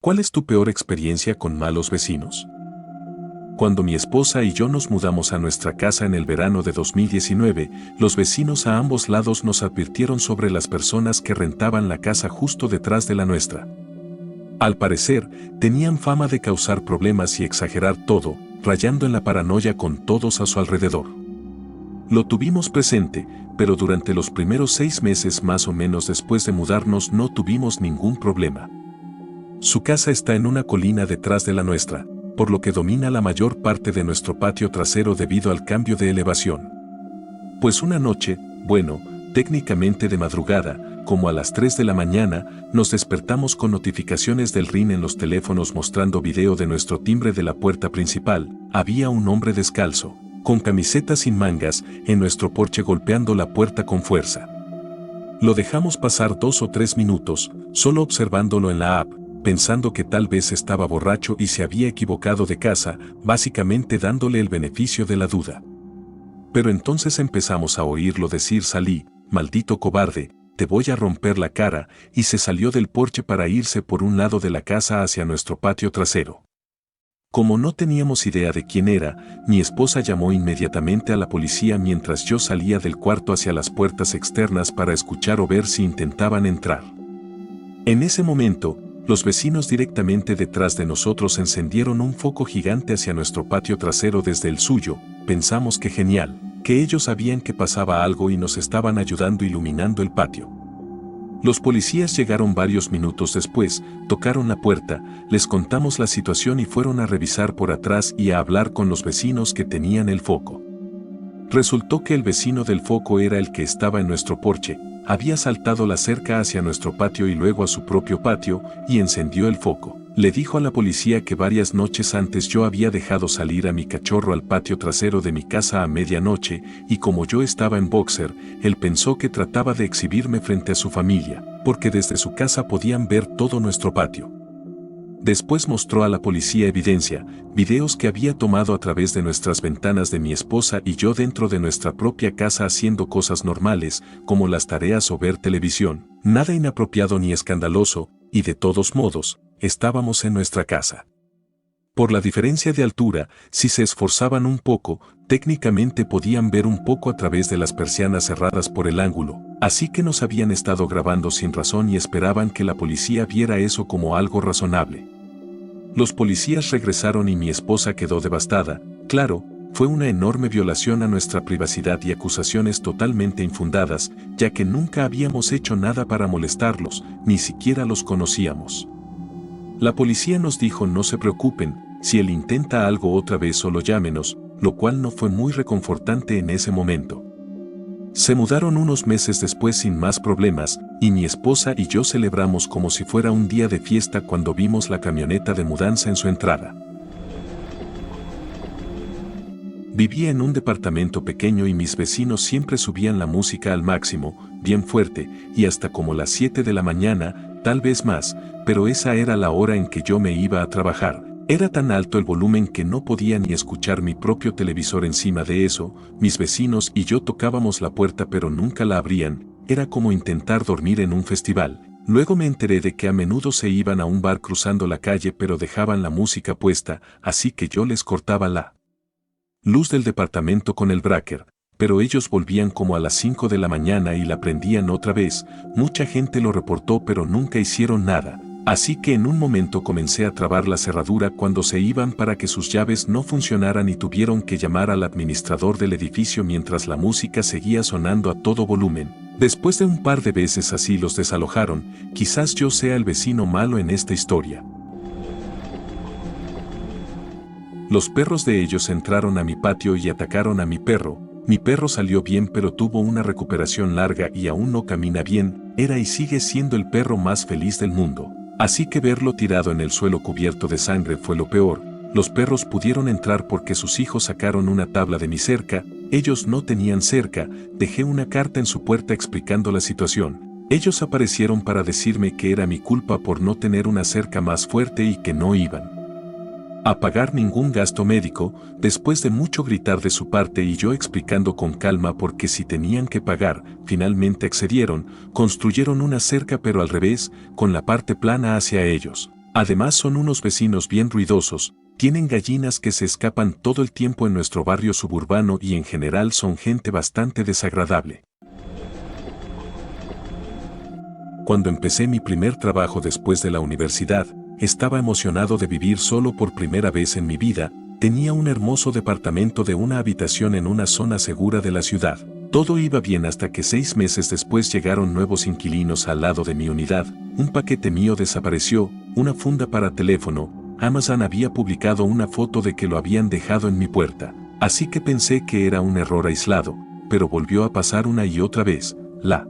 ¿Cuál es tu peor experiencia con malos vecinos? Cuando mi esposa y yo nos mudamos a nuestra casa en el verano de 2019, los vecinos a ambos lados nos advirtieron sobre las personas que rentaban la casa justo detrás de la nuestra. Al parecer, tenían fama de causar problemas y exagerar todo, rayando en la paranoia con todos a su alrededor. Lo tuvimos presente, pero durante los primeros 6 meses más o menos después de mudarnos no tuvimos ningún problema. Su casa está en una colina detrás de la nuestra, por lo que domina la mayor parte de nuestro patio trasero debido al cambio de elevación. Pues una noche, bueno, técnicamente de madrugada, como a las 3 de la mañana, nos despertamos con notificaciones del RIN en los teléfonos mostrando video de nuestro timbre de la puerta principal. Había un hombre descalzo, con camiseta sin mangas, en nuestro porche golpeando la puerta con fuerza. Lo dejamos pasar 2 o 3 minutos, solo observándolo en la app, pensando que tal vez estaba borracho y se había equivocado de casa, básicamente dándole el beneficio de la duda. Pero entonces empezamos a oírlo decir: «Salí, maldito cobarde, te voy a romper la cara», y se salió del porche para irse por un lado de la casa hacia nuestro patio trasero. Como no teníamos idea de quién era, mi esposa llamó inmediatamente a la policía mientras yo salía del cuarto hacia las puertas externas para escuchar o ver si intentaban entrar. En ese momento, los vecinos directamente detrás de nosotros encendieron un foco gigante hacia nuestro patio trasero desde el suyo. Pensamos que genial, que ellos sabían que pasaba algo y nos estaban ayudando iluminando el patio. Los policías llegaron varios minutos después, tocaron la puerta, les contamos la situación y fueron a revisar por atrás y a hablar con los vecinos que tenían el foco. Resultó que el vecino del foco era el que estaba en nuestro porche. Había saltado la cerca hacia nuestro patio y luego a su propio patio, y encendió el foco. Le dijo a la policía que varias noches antes yo había dejado salir a mi cachorro al patio trasero de mi casa a medianoche, y como yo estaba en boxer, él pensó que trataba de exhibirme frente a su familia, porque desde su casa podían ver todo nuestro patio. Después mostró a la policía evidencia, videos que había tomado a través de nuestras ventanas de mi esposa y yo dentro de nuestra propia casa haciendo cosas normales, como las tareas o ver televisión, nada inapropiado ni escandaloso, y de todos modos, estábamos en nuestra casa. Por la diferencia de altura, si se esforzaban un poco, técnicamente podían ver un poco a través de las persianas cerradas por el ángulo, así que nos habían estado grabando sin razón y esperaban que la policía viera eso como algo razonable. Los policías regresaron y mi esposa quedó devastada. Claro, fue una enorme violación a nuestra privacidad y acusaciones totalmente infundadas, ya que nunca habíamos hecho nada para molestarlos, ni siquiera los conocíamos. La policía nos dijo: «No se preocupen, si él intenta algo otra vez solo llámenos», lo cual no fue muy reconfortante en ese momento. Se mudaron unos meses después sin más problemas, y mi esposa y yo celebramos como si fuera un día de fiesta cuando vimos la camioneta de mudanza en su entrada. Vivía en un departamento pequeño y mis vecinos siempre subían la música al máximo, bien fuerte, y hasta como las 7 de la mañana, tal vez más, pero esa era la hora en que yo me iba a trabajar. Era tan alto el volumen que no podía ni escuchar mi propio televisor. Encima de eso, mis vecinos y yo tocábamos la puerta pero nunca la abrían. Era como intentar dormir en un festival. Luego me enteré de que a menudo se iban a un bar cruzando la calle pero dejaban la música puesta, así que yo les cortaba la luz del departamento con el breaker, pero ellos volvían como a las 5 de la mañana y la prendían otra vez. Mucha gente lo reportó pero nunca hicieron nada. Así que en un momento comencé a trabar la cerradura cuando se iban para que sus llaves no funcionaran y tuvieron que llamar al administrador del edificio mientras la música seguía sonando a todo volumen. Después de un par de veces así los desalojaron. Quizás yo sea el vecino malo en esta historia. Los perros de ellos entraron a mi patio y atacaron a mi perro. Mi perro salió bien pero tuvo una recuperación larga y aún no camina bien. Era y sigue siendo el perro más feliz del mundo. Así que verlo tirado en el suelo cubierto de sangre fue lo peor. Los perros pudieron entrar porque sus hijos sacaron una tabla de mi cerca. Ellos no tenían cerca. Dejé una carta en su puerta explicando la situación. Ellos aparecieron para decirme que era mi culpa por no tener una cerca más fuerte y que no iban a pagar ningún gasto médico. Después de mucho gritar de su parte y yo explicando con calma por qué si tenían que pagar, finalmente accedieron. Construyeron una cerca pero al revés, con la parte plana hacia ellos. Además son unos vecinos bien ruidosos, tienen gallinas que se escapan todo el tiempo en nuestro barrio suburbano y en general son gente bastante desagradable. Cuando empecé mi primer trabajo después de la universidad, estaba emocionado de vivir solo por primera vez en mi vida. Tenía un hermoso departamento de una habitación en una zona segura de la ciudad. Todo iba bien hasta que 6 meses después llegaron nuevos inquilinos al lado de mi unidad. Un paquete mío desapareció, una funda para teléfono. Amazon había publicado una foto de que lo habían dejado en mi puerta. Así que pensé que era un error aislado, pero volvió a pasar una y otra vez. La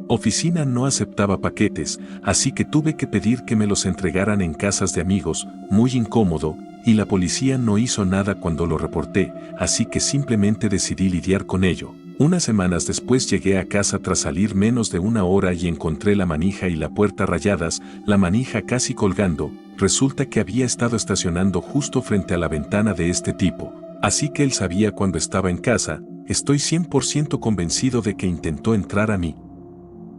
oficina no aceptaba paquetes, así que tuve que pedir que me los entregaran en casas de amigos, muy incómodo, y la policía no hizo nada cuando lo reporté, así que simplemente decidí lidiar con ello. Unas semanas después llegué a casa tras salir menos de una hora y encontré la manija y la puerta rayadas, la manija casi colgando. Resulta que había estado estacionando justo frente a la ventana de este tipo, así que él sabía cuando estaba en casa. Estoy 100% convencido de que intentó entrar a mi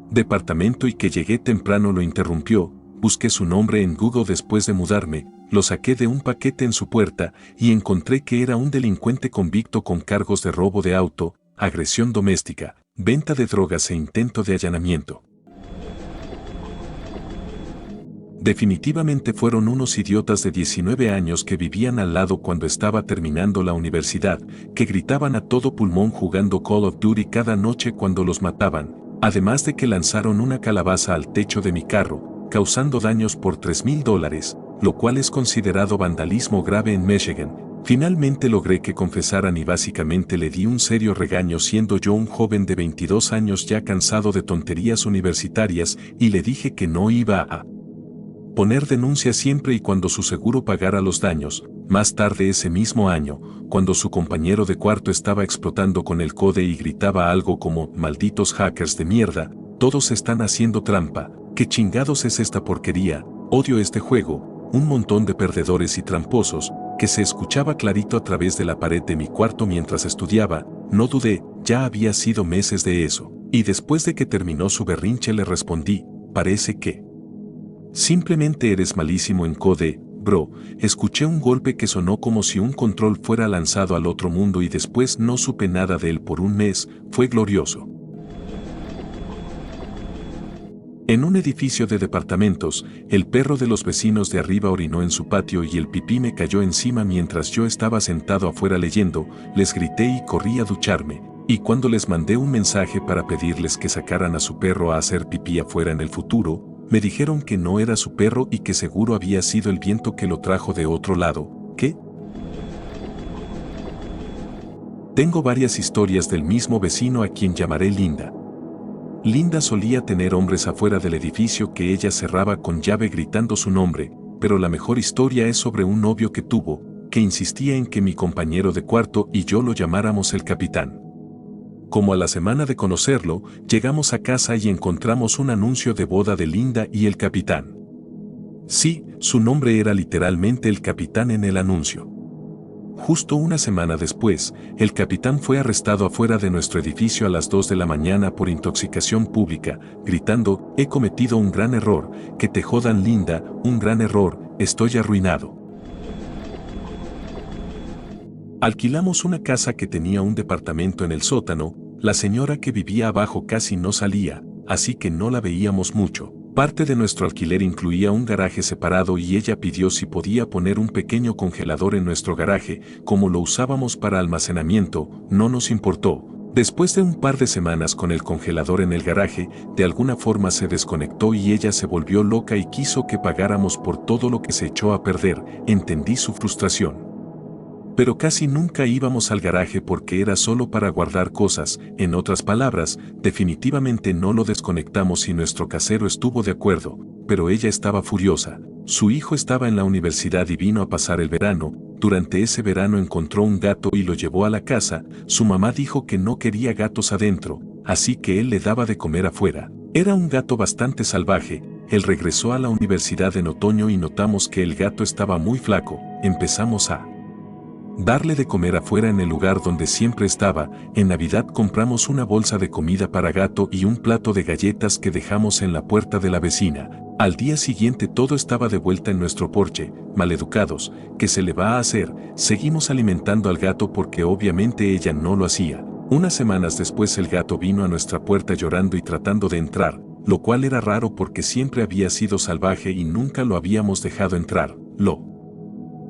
departamento y que llegué temprano lo interrumpió. Busqué su nombre en Google después de mudarme, lo saqué de un paquete en su puerta y encontré que era un delincuente convicto con cargos de robo de auto, agresión doméstica, venta de drogas e intento de allanamiento. Definitivamente fueron unos idiotas de 19 años que vivían al lado cuando estaba terminando la universidad, que gritaban a todo pulmón jugando Call of Duty cada noche cuando los mataban, además de que lanzaron una calabaza al techo de mi carro, causando daños por $3,000, lo cual es considerado vandalismo grave en Michigan. Finalmente logré que confesaran y básicamente le di un serio regaño siendo yo un joven de 22 años ya cansado de tonterías universitarias y le dije que no iba a poner denuncia siempre y cuando su seguro pagara los daños. Más tarde ese mismo año, cuando su compañero de cuarto estaba explotando con el code y gritaba algo como «malditos hackers de mierda, todos están haciendo trampa, ¿qué chingados es esta porquería? Odio este juego», un montón de perdedores y tramposos, que se escuchaba clarito a través de la pared de mi cuarto mientras estudiaba. No dudé, ya había sido meses de eso, y después de que terminó su berrinche le respondí, «parece que simplemente eres malísimo en code, bro». Escuché un golpe que sonó como si un control fuera lanzado al otro mundo y después no supe nada de él por un mes. Fue glorioso. En un edificio de departamentos, el perro de los vecinos de arriba orinó en su patio y el pipí me cayó encima mientras yo estaba sentado afuera leyendo. Les grité y corrí a ducharme, y cuando les mandé un mensaje para pedirles que sacaran a su perro a hacer pipí afuera en el futuro, me dijeron que no era su perro y que seguro había sido el viento que lo trajo de otro lado. ¿Qué? Tengo varias historias del mismo vecino a quien llamaré Linda. Linda solía tener hombres afuera del edificio que ella cerraba con llave gritando su nombre, pero la mejor historia es sobre un novio que tuvo, que insistía en que mi compañero de cuarto y yo lo llamáramos el capitán. Como a la semana de conocerlo, llegamos a casa y encontramos un anuncio de boda de Linda y el capitán. Sí, su nombre era literalmente el capitán en el anuncio. Justo una semana después, el capitán fue arrestado afuera de nuestro edificio a las 2 de la mañana por intoxicación pública, gritando, «He cometido un gran error, que te jodan Linda, un gran error, estoy arruinado». Alquilamos una casa que tenía un departamento en el sótano. La señora que vivía abajo casi no salía, así que no la veíamos mucho. Parte de nuestro alquiler incluía un garaje separado y ella pidió si podía poner un pequeño congelador en nuestro garaje. Como lo usábamos para almacenamiento, no nos importó. Después de un par de semanas con el congelador en el garaje, de alguna forma se desconectó y ella se volvió loca y quiso que pagáramos por todo lo que se echó a perder. Entendí su frustración. Pero casi nunca íbamos al garaje porque era solo para guardar cosas. En otras palabras, definitivamente no lo desconectamos y nuestro casero estuvo de acuerdo, pero ella estaba furiosa. Su hijo estaba en la universidad y vino a pasar el verano. Durante ese verano encontró un gato y lo llevó a la casa. Su mamá dijo que no quería gatos adentro, así que él le daba de comer afuera. Era un gato bastante salvaje. Él regresó a la universidad en otoño y notamos que el gato estaba muy flaco. Empezamos a Darle de comer afuera en el lugar donde siempre estaba. En Navidad compramos una bolsa de comida para gato y un plato de galletas que dejamos en la puerta de la vecina. Al día siguiente todo estaba de vuelta en nuestro porche. Maleducados, ¿qué se le va a hacer? Seguimos alimentando al gato porque obviamente ella no lo hacía. Unas semanas después el gato vino a nuestra puerta llorando y tratando de entrar, lo cual era raro porque siempre había sido salvaje y nunca lo habíamos dejado entrar. Lo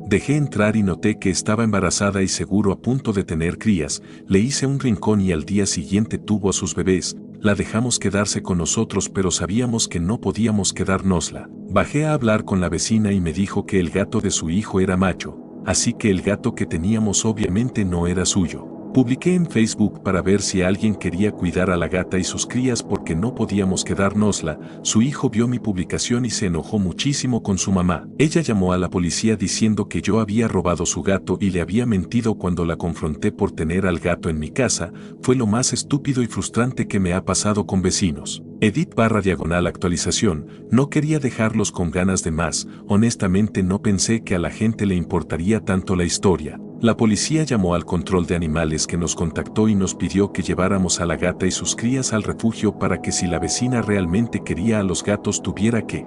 dejé entrar y noté que estaba embarazada y seguro a punto de tener crías. Le hice un rincón y al día siguiente tuvo a sus bebés. La dejamos quedarse con nosotros pero sabíamos que no podíamos quedárnosla. Bajé a hablar con la vecina y me dijo que el gato de su hijo era macho, así que el gato que teníamos obviamente no era suyo. Publiqué en Facebook para ver si alguien quería cuidar a la gata y sus crías porque no podíamos quedárnosla. Su hijo vio mi publicación y se enojó muchísimo con su mamá. Ella llamó a la policía diciendo que yo había robado su gato y le había mentido cuando la confronté por tener al gato en mi casa. Fue lo más estúpido y frustrante que me ha pasado con vecinos. Edit_actualización, no quería dejarlos con ganas de más, honestamente no pensé que a la gente le importaría tanto la historia. La policía llamó al control de animales que nos contactó y nos pidió que lleváramos a la gata y sus crías al refugio para que si la vecina realmente quería a los gatos tuviera que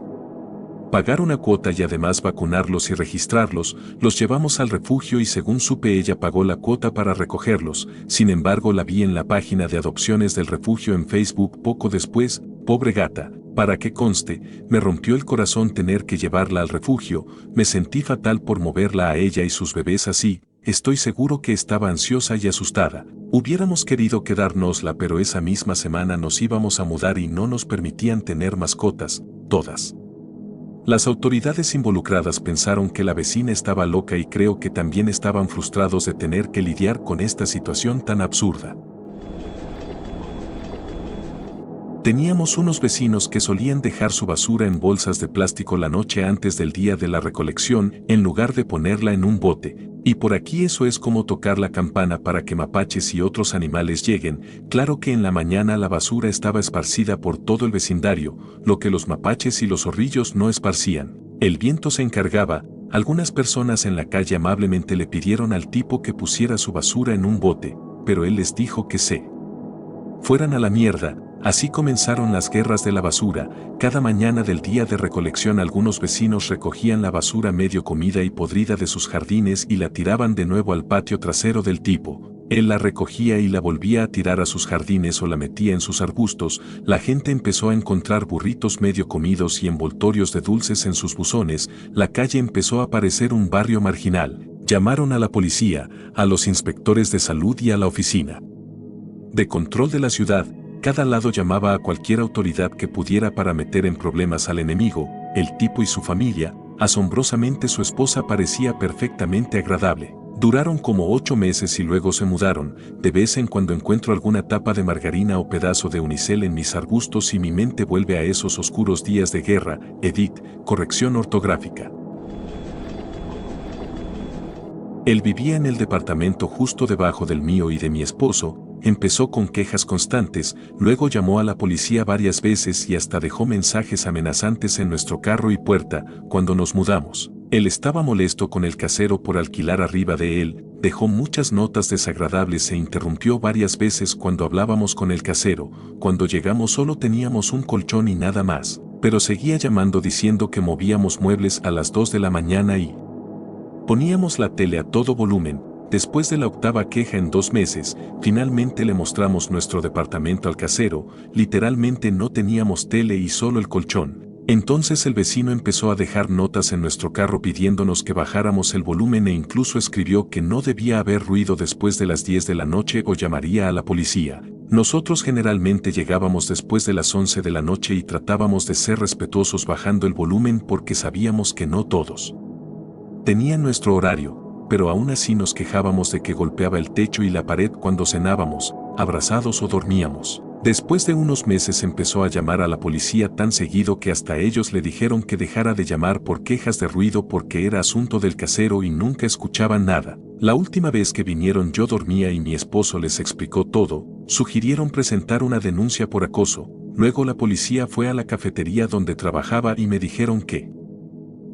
pagar una cuota y además vacunarlos y registrarlos. Los llevamos al refugio y según supe ella pagó la cuota para recogerlos. Sin embargo la vi en la página de adopciones del refugio en Facebook poco después. Pobre gata, para que conste, me rompió el corazón tener que llevarla al refugio. Me sentí fatal por moverla a ella y sus bebés así. Estoy seguro que estaba ansiosa y asustada. Hubiéramos querido quedárnosla pero esa misma semana nos íbamos a mudar y no nos permitían tener mascotas, todas. Las autoridades involucradas pensaron que la vecina estaba loca y creo que también estaban frustrados de tener que lidiar con esta situación tan absurda. Teníamos unos vecinos que solían dejar su basura en bolsas de plástico la noche antes del día de la recolección en lugar de ponerla en un bote, y por aquí eso es como tocar la campana para que mapaches y otros animales lleguen. Claro que en la mañana la basura estaba esparcida por todo el vecindario, lo que los mapaches y los zorrillos no esparcían. El viento se encargaba. Algunas personas en la calle amablemente le pidieron al tipo que pusiera su basura en un bote, pero él les dijo que se fueran a la mierda. Así comenzaron las guerras de la basura. Cada mañana del día de recolección algunos vecinos recogían la basura medio comida y podrida de sus jardines y la tiraban de nuevo al patio trasero del tipo. Él la recogía y la volvía a tirar a sus jardines o la metía en sus arbustos. La gente empezó a encontrar burritos medio comidos y envoltorios de dulces en sus buzones. La calle empezó a parecer un barrio marginal. Llamaron a la policía, a los inspectores de salud y a la oficina de control de la ciudad. Cada lado llamaba a cualquier autoridad que pudiera para meter en problemas al enemigo. El tipo y su familia, asombrosamente su esposa parecía perfectamente agradable. Duraron como 8 meses y luego se mudaron. De vez en cuando encuentro alguna tapa de margarina o pedazo de unicel en mis arbustos y mi mente vuelve a esos oscuros días de guerra. Corrección ortográfica. Él vivía en el departamento justo debajo del mío y de mi esposo. Empezó con quejas constantes, luego llamó a la policía varias veces y hasta dejó mensajes amenazantes en nuestro carro y puerta. Cuando nos mudamos, él estaba molesto con el casero por alquilar arriba de él, dejó muchas notas desagradables e interrumpió varias veces cuando hablábamos con el casero. Cuando llegamos solo teníamos un colchón y nada más, pero seguía llamando diciendo que movíamos muebles a las 2 de la mañana y poníamos la tele a todo volumen. Después de la 8ª queja en 2 meses, finalmente le mostramos nuestro departamento al casero. Literalmente no teníamos tele y solo el colchón. Entonces el vecino empezó a dejar notas en nuestro carro pidiéndonos que bajáramos el volumen e incluso escribió que no debía haber ruido después de las 10 de la noche o llamaría a la policía. Nosotros generalmente llegábamos después de las 11 de la noche y tratábamos de ser respetuosos bajando el volumen porque sabíamos que no todos tenían nuestro horario. Pero aún así nos quejábamos de que golpeaba el techo y la pared cuando cenábamos, abrazados o dormíamos. Después de unos meses empezó a llamar a la policía tan seguido que hasta ellos le dijeron que dejara de llamar por quejas de ruido porque era asunto del casero y nunca escuchaban nada. La última vez que vinieron yo dormía y mi esposo les explicó todo. Sugirieron presentar una denuncia por acoso. Luego la policía fue a la cafetería donde trabajaba y me dijeron que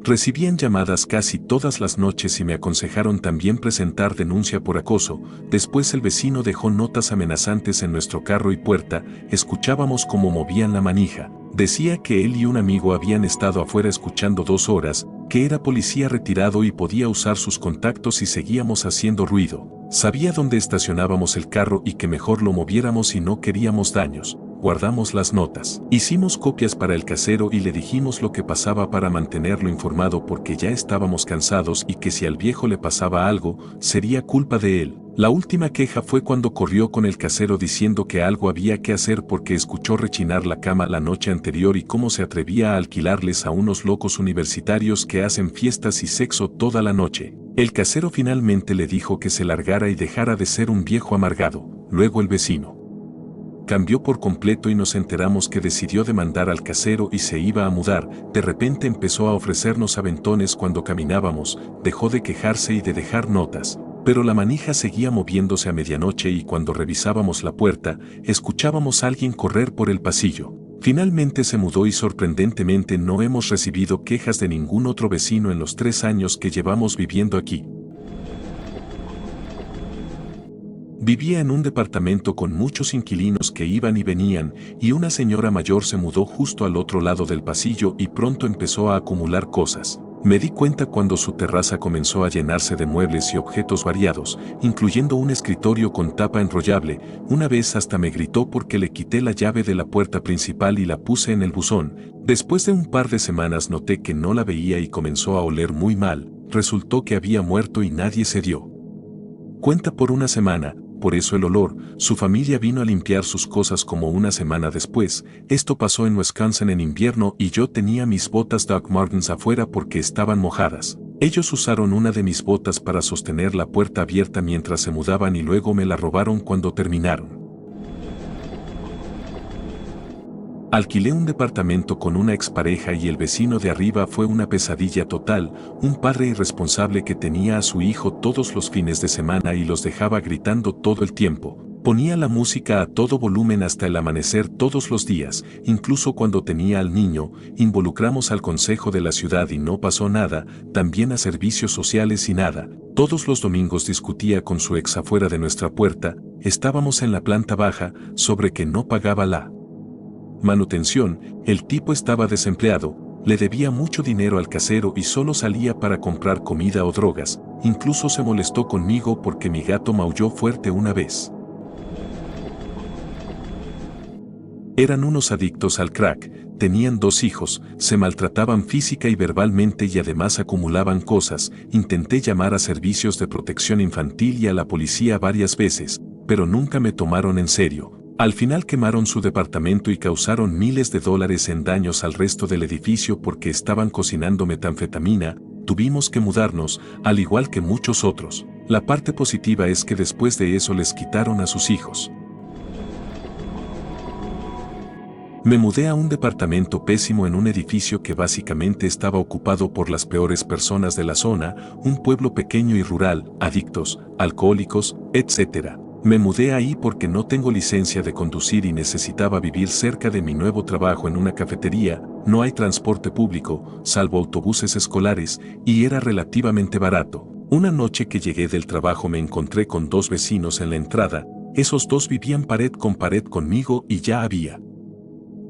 Recibían llamadas casi todas las noches y me aconsejaron también presentar denuncia por acoso. Después el vecino dejó notas amenazantes en nuestro carro y puerta, escuchábamos cómo movían la manija. Decía que él y un amigo habían estado afuera escuchando 2 horas, que era policía retirado y podía usar sus contactos y seguíamos haciendo ruido. Sabía dónde estacionábamos el carro y que mejor lo moviéramos si no queríamos daños. Guardamos las notas. Hicimos copias para el casero y le dijimos lo que pasaba para mantenerlo informado porque ya estábamos cansados y que si al viejo le pasaba algo, sería culpa de él. La última queja fue cuando corrió con el casero diciendo que algo había que hacer porque escuchó rechinar la cama la noche anterior y cómo se atrevía a alquilarles a unos locos universitarios que hacen fiestas y sexo toda la noche. El casero finalmente le dijo que se largara y dejara de ser un viejo amargado. Luego el vecino cambió por completo y nos enteramos que decidió demandar al casero y se iba a mudar. De repente empezó a ofrecernos aventones cuando caminábamos, dejó de quejarse y de dejar notas. Pero la manija seguía moviéndose a medianoche y cuando revisábamos la puerta, escuchábamos a alguien correr por el pasillo. Finalmente se mudó y sorprendentemente no hemos recibido quejas de ningún otro vecino en los 3 años que llevamos viviendo aquí. Vivía en un departamento con muchos inquilinos que iban y venían, y una señora mayor se mudó justo al otro lado del pasillo y pronto empezó a acumular cosas. Me di cuenta cuando su terraza comenzó a llenarse de muebles y objetos variados, incluyendo un escritorio con tapa enrollable. Una vez hasta me gritó porque le quité la llave de la puerta principal y la puse en el buzón. Después de un par de semanas noté que no la veía y comenzó a oler muy mal. Resultó que había muerto y nadie se dio cuenta por una semana. Por eso el olor. Su familia vino a limpiar sus cosas como una semana después. Esto pasó en Wisconsin en invierno y yo tenía mis botas Doc Martens afuera porque estaban mojadas. Ellos usaron una de mis botas para sostener la puerta abierta mientras se mudaban y luego me la robaron cuando terminaron. Alquilé un departamento con una expareja y el vecino de arriba fue una pesadilla total, un padre irresponsable que tenía a su hijo todos los fines de semana y los dejaba gritando todo el tiempo. Ponía la música a todo volumen hasta el amanecer todos los días, incluso cuando tenía al niño. Involucramos al consejo de la ciudad y no pasó nada, también a servicios sociales y nada. Todos los domingos discutía con su ex afuera de nuestra puerta. Estábamos en la planta baja, sobre que no pagaba la manutención. El tipo estaba desempleado, le debía mucho dinero al casero y solo salía para comprar comida o drogas. Incluso se molestó conmigo porque mi gato maulló fuerte una vez. Eran unos adictos al crack, tenían 2 hijos, se maltrataban física y verbalmente y además acumulaban cosas. Intenté llamar a servicios de protección infantil y a la policía varias veces, pero nunca me tomaron en serio. Al final quemaron su departamento y causaron miles de dólares en daños al resto del edificio porque estaban cocinando metanfetamina. Tuvimos que mudarnos, al igual que muchos otros. La parte positiva es que después de eso les quitaron a sus hijos. Me mudé a un departamento pésimo en un edificio que básicamente estaba ocupado por las peores personas de la zona, un pueblo pequeño y rural, adictos, alcohólicos, etc. Me mudé ahí porque no tengo licencia de conducir y necesitaba vivir cerca de mi nuevo trabajo en una cafetería. No hay transporte público, salvo autobuses escolares, y era relativamente barato. Una noche que llegué del trabajo me encontré con 2 vecinos en la entrada. Esos 2 vivían pared con pared conmigo y ya había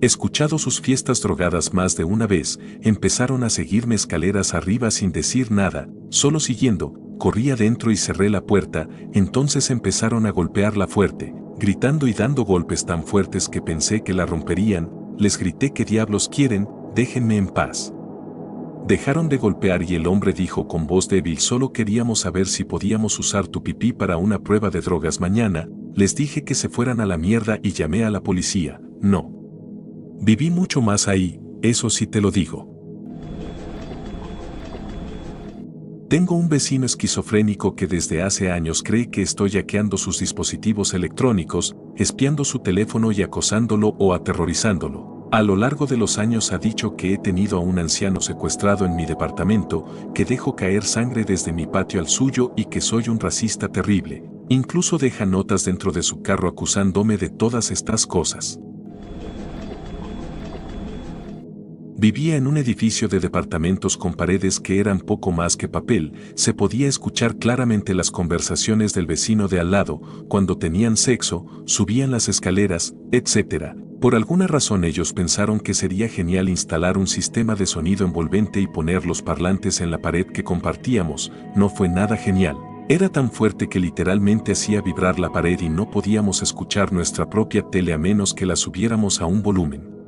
escuchado sus fiestas drogadas más de una vez. Empezaron a seguirme escaleras arriba sin decir nada, solo siguiendo. Corrí adentro y cerré la puerta. Entonces empezaron a golpearla fuerte, gritando y dando golpes tan fuertes que pensé que la romperían. Les grité: ¿qué diablos quieren? Déjenme en paz. Dejaron de golpear y el hombre dijo con voz débil: solo queríamos saber si podíamos usar tu pipí para una prueba de drogas mañana. Les dije que se fueran a la mierda y llamé a la policía. No. Viví mucho más ahí, eso sí te lo digo. Tengo un vecino esquizofrénico que desde hace años cree que estoy hackeando sus dispositivos electrónicos, espiando su teléfono y acosándolo o aterrorizándolo. A lo largo de los años ha dicho que he tenido a un anciano secuestrado en mi departamento, que dejo caer sangre desde mi patio al suyo y que soy un racista terrible. Incluso deja notas dentro de su carro acusándome de todas estas cosas. Vivía en un edificio de departamentos con paredes que eran poco más que papel, se podía escuchar claramente las conversaciones del vecino de al lado, cuando tenían sexo, subían las escaleras, etc. Por alguna razón ellos pensaron que sería genial instalar un sistema de sonido envolvente y poner los parlantes en la pared que compartíamos. No fue nada genial. Era tan fuerte que literalmente hacía vibrar la pared y no podíamos escuchar nuestra propia tele a menos que la subiéramos a un volumen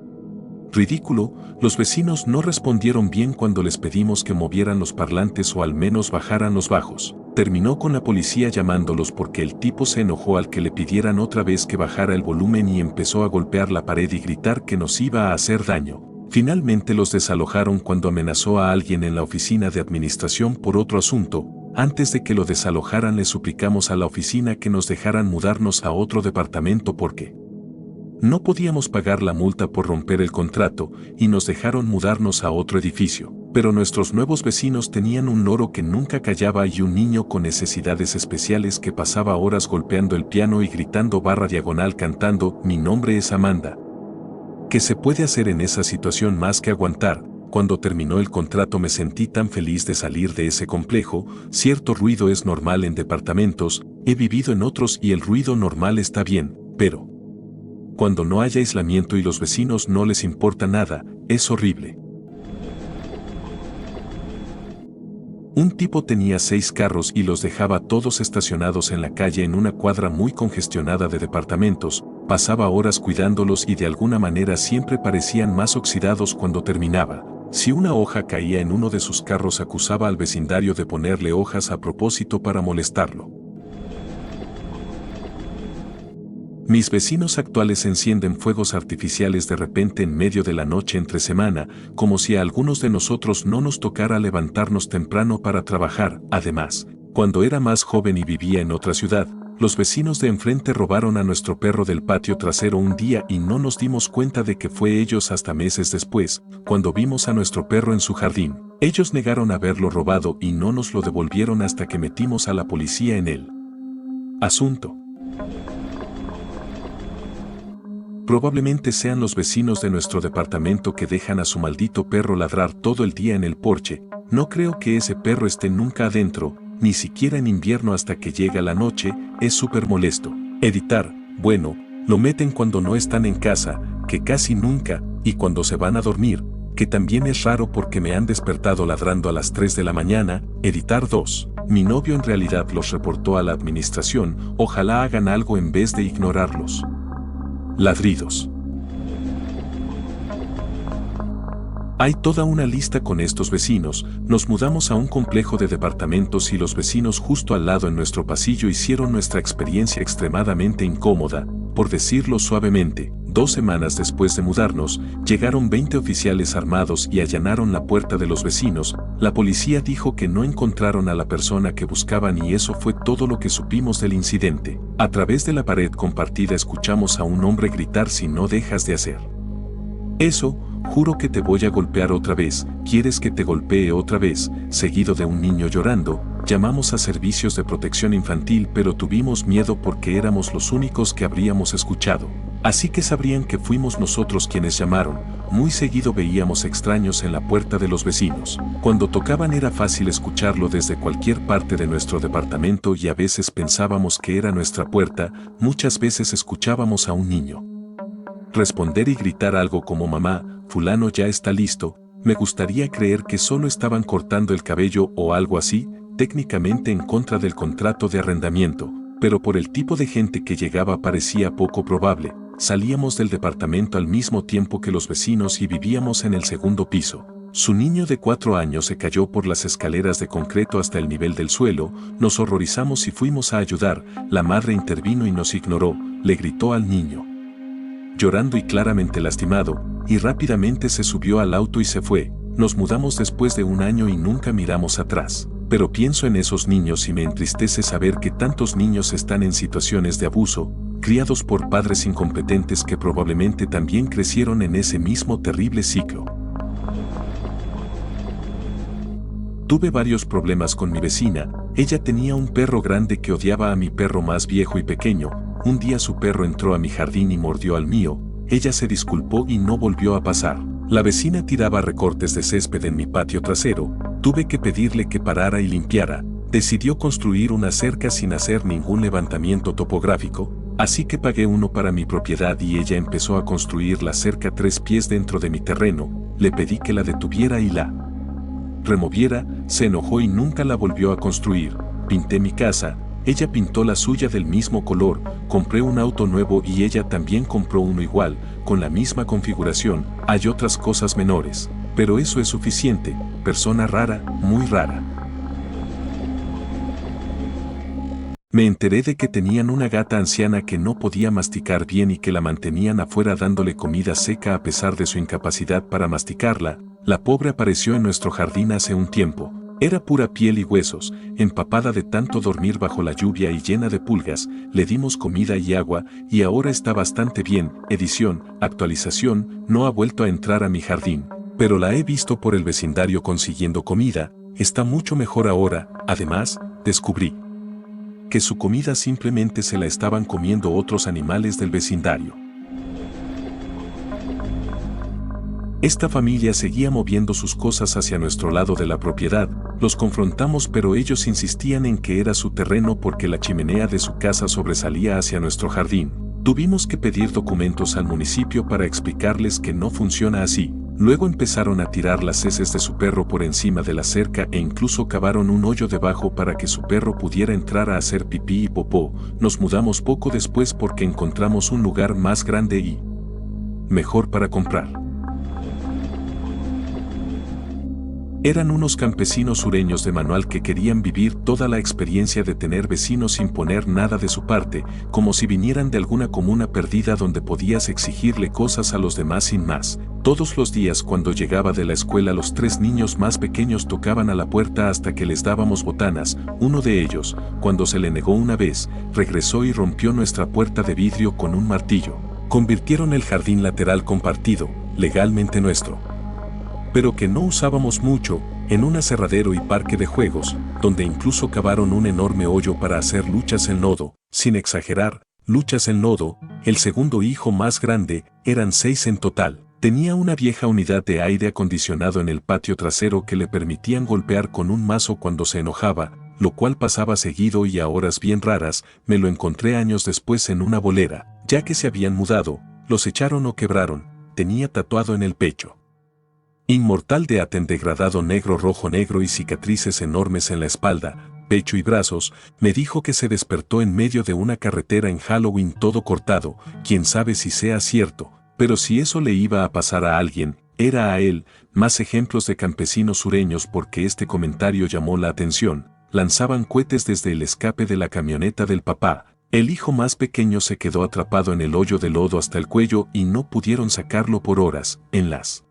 ridículo. Los vecinos no respondieron bien cuando les pedimos que movieran los parlantes o al menos bajaran los bajos. Terminó con la policía llamándolos porque el tipo se enojó al que le pidieran otra vez que bajara el volumen y empezó a golpear la pared y gritar que nos iba a hacer daño. Finalmente los desalojaron cuando amenazó a alguien en la oficina de administración por otro asunto. Antes de que lo desalojaran le suplicamos a la oficina que nos dejaran mudarnos a otro departamento porque no podíamos pagar la multa por romper el contrato y nos dejaron mudarnos a otro edificio. Pero nuestros nuevos vecinos tenían un loro que nunca callaba y un niño con necesidades especiales que pasaba horas golpeando el piano y gritando /diagonal cantando "Mi nombre es Amanda". ¿Qué se puede hacer en esa situación más que aguantar? Cuando terminó el contrato me sentí tan feliz de salir de ese complejo. Cierto ruido es normal en departamentos, he vivido en otros y el ruido normal está bien, pero cuando no haya aislamiento y los vecinos no les importa nada, es horrible. Un tipo tenía 6 carros y los dejaba todos estacionados en la calle en una cuadra muy congestionada de departamentos, pasaba horas cuidándolos y de alguna manera siempre parecían más oxidados cuando terminaba. Si una hoja caía en uno de sus carros acusaba al vecindario de ponerle hojas a propósito para molestarlo. Mis vecinos actuales encienden fuegos artificiales de repente en medio de la noche entre semana, como si a algunos de nosotros no nos tocara levantarnos temprano para trabajar. Además, cuando era más joven y vivía en otra ciudad, los vecinos de enfrente robaron a nuestro perro del patio trasero un día y no nos dimos cuenta de que fue ellos hasta meses después, cuando vimos a nuestro perro en su jardín. Ellos negaron haberlo robado y no nos lo devolvieron hasta que metimos a la policía en el asunto. Probablemente sean los vecinos de nuestro departamento que dejan a su maldito perro ladrar todo el día en el porche. No creo que ese perro esté nunca adentro, ni siquiera en invierno hasta que llega la noche, es súper molesto. Editar, bueno, lo meten cuando no están en casa, que casi nunca, y cuando se van a dormir, que también es raro porque me han despertado ladrando a las 3 de la mañana. Editar 2. Mi novio en realidad los reportó a la administración, ojalá hagan algo en vez de ignorarlos. Ladridos. Hay toda una lista con estos vecinos. Nos mudamos a un complejo de departamentos y los vecinos justo al lado en nuestro pasillo hicieron nuestra experiencia extremadamente incómoda, por decirlo suavemente. 2 semanas después de mudarnos, llegaron 20 oficiales armados y allanaron la puerta de los vecinos. La policía dijo que no encontraron a la persona que buscaban y eso fue todo lo que supimos del incidente. A través de la pared compartida escuchamos a un hombre gritar: "Si no dejas de hacer eso, juro que te voy a golpear otra vez, ¿quieres que te golpee otra vez?", seguido de un niño llorando. Llamamos a servicios de protección infantil pero tuvimos miedo porque éramos los únicos que habríamos escuchado. Así que sabrían que fuimos nosotros quienes llamaron. Muy seguido veíamos extraños en la puerta de los vecinos. Cuando tocaban era fácil escucharlo desde cualquier parte de nuestro departamento y a veces pensábamos que era nuestra puerta. Muchas veces escuchábamos a un niño responder y gritar algo como: "Mamá, fulano ya está listo". Me gustaría creer que solo estaban cortando el cabello o algo así, técnicamente en contra del contrato de arrendamiento, pero por el tipo de gente que llegaba parecía poco probable. Salíamos del departamento al mismo tiempo que los vecinos y vivíamos en el segundo piso. Su niño de 4 años se cayó por las escaleras de concreto hasta el nivel del suelo. Nos horrorizamos y fuimos a ayudar. La madre intervino y nos ignoró. Le gritó al niño, llorando y claramente lastimado, y rápidamente se subió al auto y se fue. Nos mudamos después de 1 año y nunca miramos atrás. Pero pienso en esos niños y me entristece saber que tantos niños están en situaciones de abuso, criados por padres incompetentes que probablemente también crecieron en ese mismo terrible ciclo. Tuve varios problemas con mi vecina. Ella tenía un perro grande que odiaba a mi perro más viejo y pequeño. Un día su perro entró a mi jardín y mordió al mío. Ella se disculpó y no volvió a pasar. La vecina tiraba recortes de césped en mi patio trasero, tuve que pedirle que parara y limpiara. Decidió construir una cerca sin hacer ningún levantamiento topográfico, así que pagué uno para mi propiedad y ella empezó a construir la cerca 3 pies dentro de mi terreno. Le pedí que la detuviera y la removiera, se enojó y nunca la volvió a construir. Pinté mi casa, ella pintó la suya del mismo color, compré un auto nuevo y ella también compró uno igual, con la misma configuración. Hay otras cosas menores, pero eso es suficiente. Persona rara, muy rara. Me enteré de que tenían una gata anciana que no podía masticar bien y que la mantenían afuera dándole comida seca a pesar de su incapacidad para masticarla. La pobre apareció en nuestro jardín hace un tiempo. Era pura piel y huesos, empapada de tanto dormir bajo la lluvia y llena de pulgas. Le dimos comida y agua y ahora está bastante bien. Actualización, no ha vuelto a entrar a mi jardín, pero la he visto por el vecindario consiguiendo comida. Está mucho mejor ahora. Además, descubrí que su comida simplemente se la estaban comiendo otros animales del vecindario. Esta familia seguía moviendo sus cosas hacia nuestro lado de la propiedad. Los confrontamos, pero ellos insistían en que era su terreno porque la chimenea de su casa sobresalía hacia nuestro jardín. Tuvimos que pedir documentos al municipio para explicarles que no funciona así. Luego empezaron a tirar las heces de su perro por encima de la cerca e incluso cavaron un hoyo debajo para que su perro pudiera entrar a hacer pipí y popó. Nos mudamos poco después porque encontramos un lugar más grande y mejor para comprar. Eran unos campesinos sureños de manual que querían vivir toda la experiencia de tener vecinos sin poner nada de su parte, como si vinieran de alguna comuna perdida donde podías exigirle cosas a los demás sin más. Todos los días cuando llegaba de la escuela los 3 niños más pequeños tocaban a la puerta hasta que les dábamos botanas. Uno de ellos, cuando se le negó una vez, regresó y rompió nuestra puerta de vidrio con un martillo. Convirtieron el jardín lateral compartido, legalmente nuestro, pero que no usábamos mucho, en un aserradero y parque de juegos, donde incluso cavaron un enorme hoyo para hacer luchas en lodo. Sin exagerar, luchas en lodo. El segundo hijo más grande, eran 6 en total. Tenía una vieja unidad de aire acondicionado en el patio trasero que le permitían golpear con un mazo cuando se enojaba, lo cual pasaba seguido y a horas bien raras. Me lo encontré años después en una bolera, ya que se habían mudado, los echaron o quebraron. Tenía tatuado en el pecho Inmortal de Aten degradado negro rojo negro y cicatrices enormes en la espalda, pecho y brazos. Me dijo que se despertó en medio de una carretera en Halloween todo cortado. Quién sabe si sea cierto, pero si eso le iba a pasar a alguien, era a él. Más ejemplos de campesinos sureños porque este comentario llamó la atención. Lanzaban cohetes desde el escape de la camioneta del papá. El hijo más pequeño se quedó atrapado en el hoyo de lodo hasta el cuello y no pudieron sacarlo por horas. En las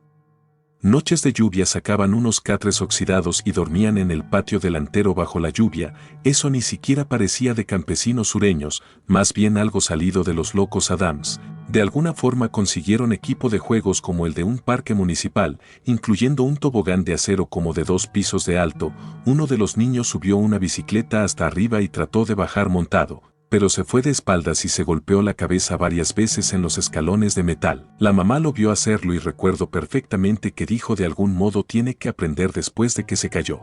noches de lluvia sacaban unos catres oxidados y dormían en el patio delantero bajo la lluvia. Eso ni siquiera parecía de campesinos sureños, más bien algo salido de los locos Adams. De alguna forma consiguieron equipo de juegos como el de un parque municipal, incluyendo un tobogán de acero como de 2 pisos de alto. Uno de los niños subió una bicicleta hasta arriba y trató de bajar montado, pero se fue de espaldas y se golpeó la cabeza varias veces en los escalones de metal. La mamá lo vio hacerlo y recuerdo perfectamente que dijo de algún modo tiene que aprender después de que se cayó.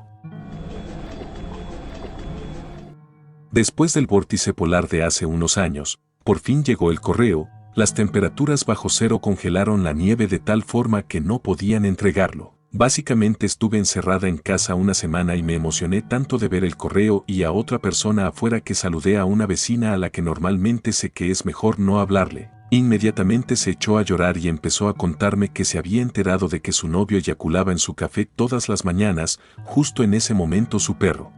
Después del vórtice polar de hace unos años, por fin llegó el correo. Las temperaturas bajo cero congelaron la nieve de tal forma que no podían entregarlo. Básicamente estuve encerrada en casa una semana y me emocioné tanto de ver el correo y a otra persona afuera que saludé a una vecina a la que normalmente sé que es mejor no hablarle. Inmediatamente se echó a llorar y empezó a contarme que se había enterado de que su novio eyaculaba en su café todas las mañanas. Justo en ese momento su perro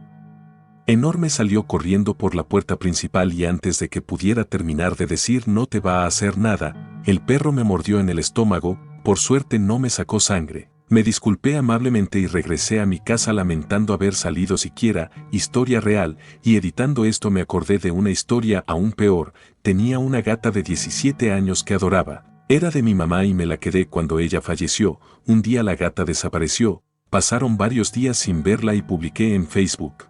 enorme salió corriendo por la puerta principal y antes de que pudiera terminar de decir no te va a hacer nada, el perro me mordió en el estómago. Por suerte no me sacó sangre. Me disculpé amablemente y regresé a mi casa lamentando haber salido siquiera. Historia real, y editando esto me acordé de una historia aún peor. Tenía una gata de 17 años que adoraba. Era de mi mamá y me la quedé cuando ella falleció. Un día la gata desapareció. Pasaron varios días sin verla y publiqué en Facebook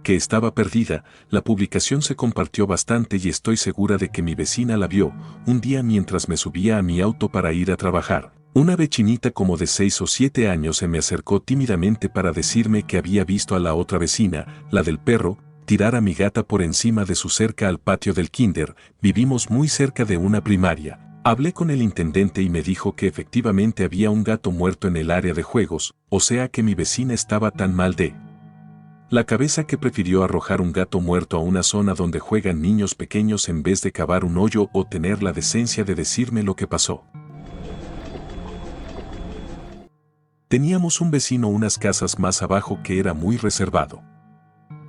que estaba perdida. La publicación se compartió bastante y estoy segura de que mi vecina la vio. Un día mientras me subía a mi auto para ir a trabajar, Una vecinita como de 6 o 7 años se me acercó tímidamente para decirme que había visto a la otra vecina, la del perro, tirar a mi gata por encima de su cerca al patio del kinder. Vivimos muy cerca de una primaria. Hablé con el intendente y me dijo que efectivamente había un gato muerto en el área de juegos, o sea que mi vecina estaba tan mal de la cabeza que prefirió arrojar un gato muerto a una zona donde juegan niños pequeños en vez de cavar un hoyo o tener la decencia de decirme lo que pasó. Teníamos un vecino unas casas más abajo que era muy reservado.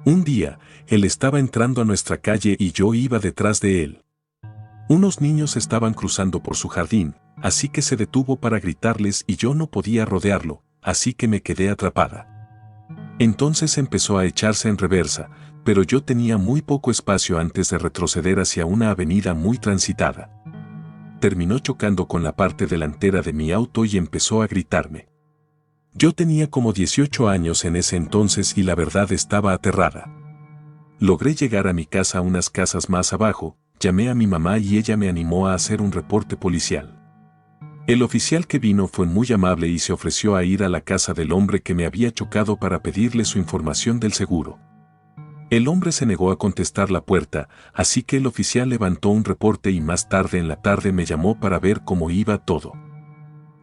Un día, él estaba entrando a nuestra calle y yo iba detrás de él. Unos niños estaban cruzando por su jardín, así que se detuvo para gritarles y yo no podía rodearlo, así que me quedé atrapada. Entonces empezó a echarse en reversa, pero yo tenía muy poco espacio antes de retroceder hacia una avenida muy transitada. Terminó chocando con la parte delantera de mi auto y empezó a gritarme. Yo tenía como 18 años en ese entonces y la verdad estaba aterrada. Logré llegar a mi casa unas casas más abajo, llamé a mi mamá y ella me animó a hacer un reporte policial. El oficial que vino fue muy amable y se ofreció a ir a la casa del hombre que me había chocado para pedirle su información del seguro. El hombre se negó a contestar la puerta, así que el oficial levantó un reporte y más tarde en la tarde me llamó para ver cómo iba todo.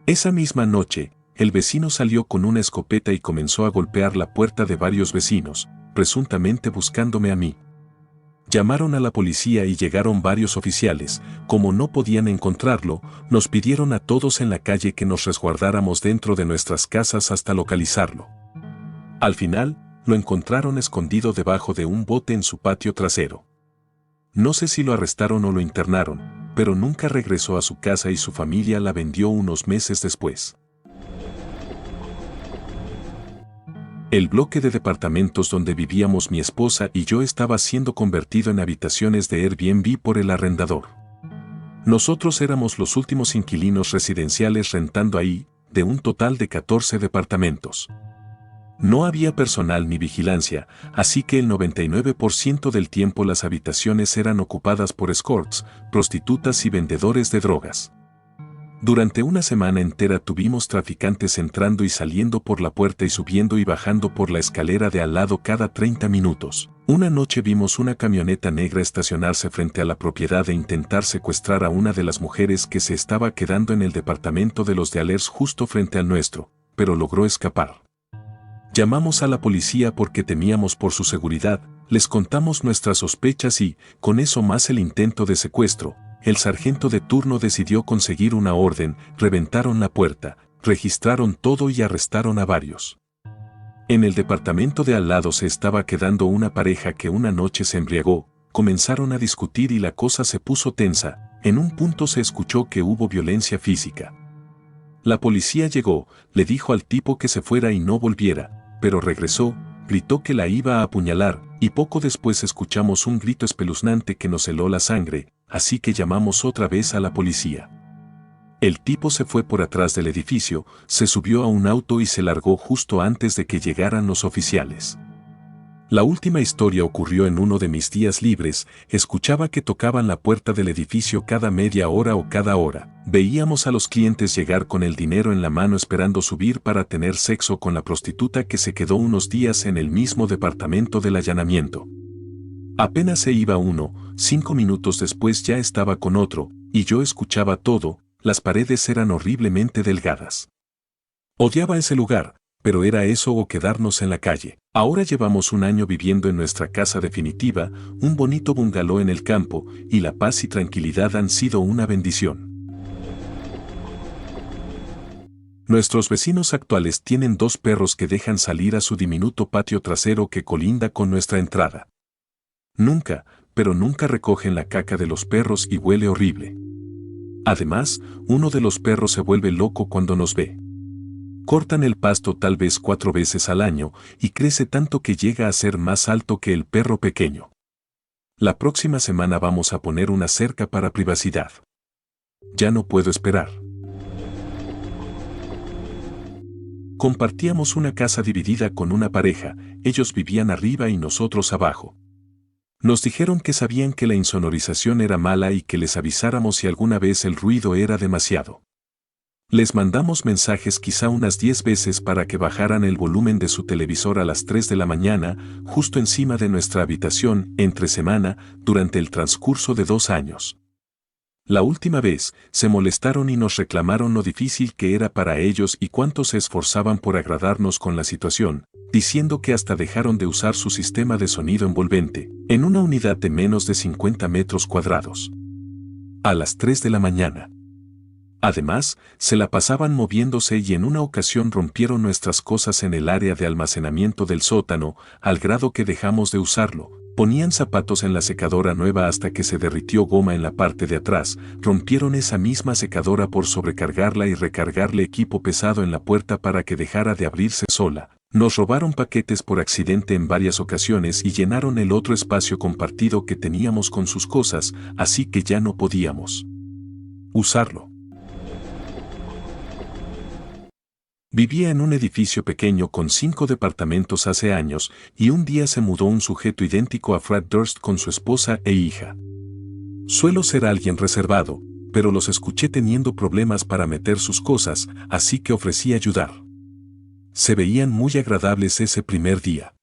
Esa misma noche, el vecino salió con una escopeta y comenzó a golpear la puerta de varios vecinos, presuntamente buscándome a mí. Llamaron a la policía y llegaron varios oficiales. Como no podían encontrarlo, nos pidieron a todos en la calle que nos resguardáramos dentro de nuestras casas hasta localizarlo. Al final, lo encontraron escondido debajo de un bote en su patio trasero. No sé si lo arrestaron o lo internaron, pero nunca regresó a su casa y su familia la vendió unos meses después. El bloque de departamentos donde vivíamos mi esposa y yo estaba siendo convertido en habitaciones de Airbnb por el arrendador. Nosotros éramos los últimos inquilinos residenciales rentando ahí, de un total de 14 departamentos. No había personal ni vigilancia, así que el 99% del tiempo las habitaciones eran ocupadas por escorts, prostitutas y vendedores de drogas. Durante una semana entera tuvimos traficantes entrando y saliendo por la puerta y subiendo y bajando por la escalera de al lado cada 30 minutos. Una noche vimos una camioneta negra estacionarse frente a la propiedad e intentar secuestrar a una de las mujeres que se estaba quedando en el departamento de los de Alers justo frente al nuestro, pero logró escapar. Llamamos a la policía porque temíamos por su seguridad, les contamos nuestras sospechas y, con eso más el intento de secuestro, el sargento de turno decidió conseguir una orden, reventaron la puerta, registraron todo y arrestaron a varios. En el departamento de al lado se estaba quedando una pareja que una noche se embriagó, comenzaron a discutir y la cosa se puso tensa, en un punto se escuchó que hubo violencia física. La policía llegó, le dijo al tipo que se fuera y no volviera, pero regresó, gritó que la iba a apuñalar, y poco después escuchamos un grito espeluznante que nos heló la sangre, así que llamamos otra vez a la policía. El tipo se fue por atrás del edificio, se subió a un auto y se largó justo antes de que llegaran los oficiales. La última historia ocurrió en uno de mis días libres, escuchaba que tocaban la puerta del edificio cada media hora o cada hora. Veíamos a los clientes llegar con el dinero en la mano esperando subir para tener sexo con la prostituta que se quedó unos días en el mismo departamento del allanamiento. Apenas se iba uno, 5 minutos después ya estaba con otro, y yo escuchaba todo, las paredes eran horriblemente delgadas. Odiaba ese lugar, pero era eso o quedarnos en la calle. Ahora llevamos un año viviendo en nuestra casa definitiva, un bonito bungalow en el campo, y la paz y tranquilidad han sido una bendición. Nuestros vecinos actuales tienen 2 perros que dejan salir a su diminuto patio trasero que colinda con nuestra entrada. Nunca, pero nunca recogen la caca de los perros y huele horrible. Además, uno de los perros se vuelve loco cuando nos ve. Cortan el pasto tal vez 4 veces al año y crece tanto que llega a ser más alto que el perro pequeño. La próxima semana vamos a poner una cerca para privacidad. Ya no puedo esperar. Compartíamos una casa dividida con una pareja, ellos vivían arriba y nosotros abajo. Nos dijeron que sabían que la insonorización era mala y que les avisáramos si alguna vez el ruido era demasiado. Les mandamos mensajes quizá unas 10 veces para que bajaran el volumen de su televisor a las 3 de la mañana, justo encima de nuestra habitación, entre semana, durante el transcurso de 2 años. La última vez, se molestaron y nos reclamaron lo difícil que era para ellos y cuánto se esforzaban por agradarnos con la situación, diciendo que hasta dejaron de usar su sistema de sonido envolvente, en una unidad de menos de 50 metros cuadrados. A las 3 de la mañana. Además, se la pasaban moviéndose y en una ocasión rompieron nuestras cosas en el área de almacenamiento del sótano, al grado que dejamos de usarlo. Ponían zapatos en la secadora nueva hasta que se derritió goma en la parte de atrás, rompieron esa misma secadora por sobrecargarla y recargarle equipo pesado en la puerta para que dejara de abrirse sola. Nos robaron paquetes por accidente en varias ocasiones y llenaron el otro espacio compartido que teníamos con sus cosas, así que ya no podíamos usarlo. Vivía en un edificio pequeño con 5 departamentos hace años, y un día se mudó un sujeto idéntico a Fred Durst con su esposa e hija. Suelo ser alguien reservado, pero los escuché teniendo problemas para meter sus cosas, así que ofrecí ayudar. Se veían muy agradables ese primer día.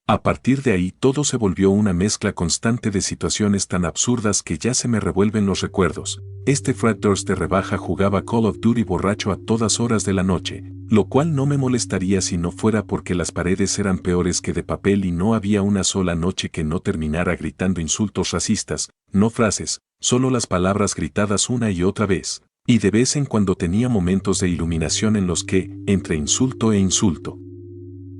A partir de ahí todo se volvió una mezcla constante de situaciones tan absurdas que ya se me revuelven los recuerdos. Este Fred Durst de rebaja jugaba Call of Duty borracho a todas horas de la noche, lo cual no me molestaría si no fuera porque las paredes eran peores que de papel y no había una sola noche que no terminara gritando insultos racistas, no frases, solo las palabras gritadas una y otra vez, y de vez en cuando tenía momentos de iluminación en los que, entre insulto e insulto,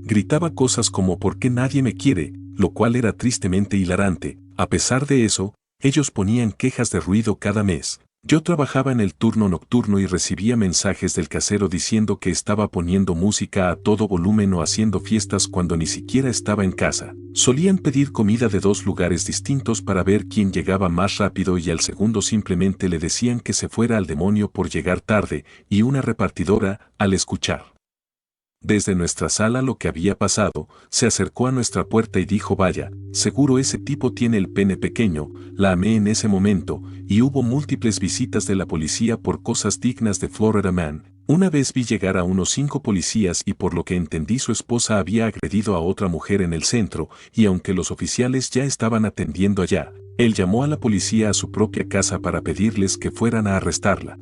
gritaba cosas como ¿por qué nadie me quiere?, lo cual era tristemente hilarante. A pesar de eso, ellos ponían quejas de ruido cada mes. Yo trabajaba en el turno nocturno y recibía mensajes del casero diciendo que estaba poniendo música a todo volumen o haciendo fiestas cuando ni siquiera estaba en casa. Solían pedir comida de 2 lugares distintos para ver quién llegaba más rápido y al segundo simplemente le decían que se fuera al demonio por llegar tarde, y una repartidora, al escuchar desde nuestra sala lo que había pasado, se acercó a nuestra puerta y dijo vaya, seguro ese tipo tiene el pene pequeño. La amé en ese momento, y hubo múltiples visitas de la policía por cosas dignas de Florida Man. Una vez vi llegar a unos 5 policías y por lo que entendí su esposa había agredido a otra mujer en el centro, y aunque los oficiales ya estaban atendiendo allá, él llamó a la policía a su propia casa para pedirles que fueran a arrestarla.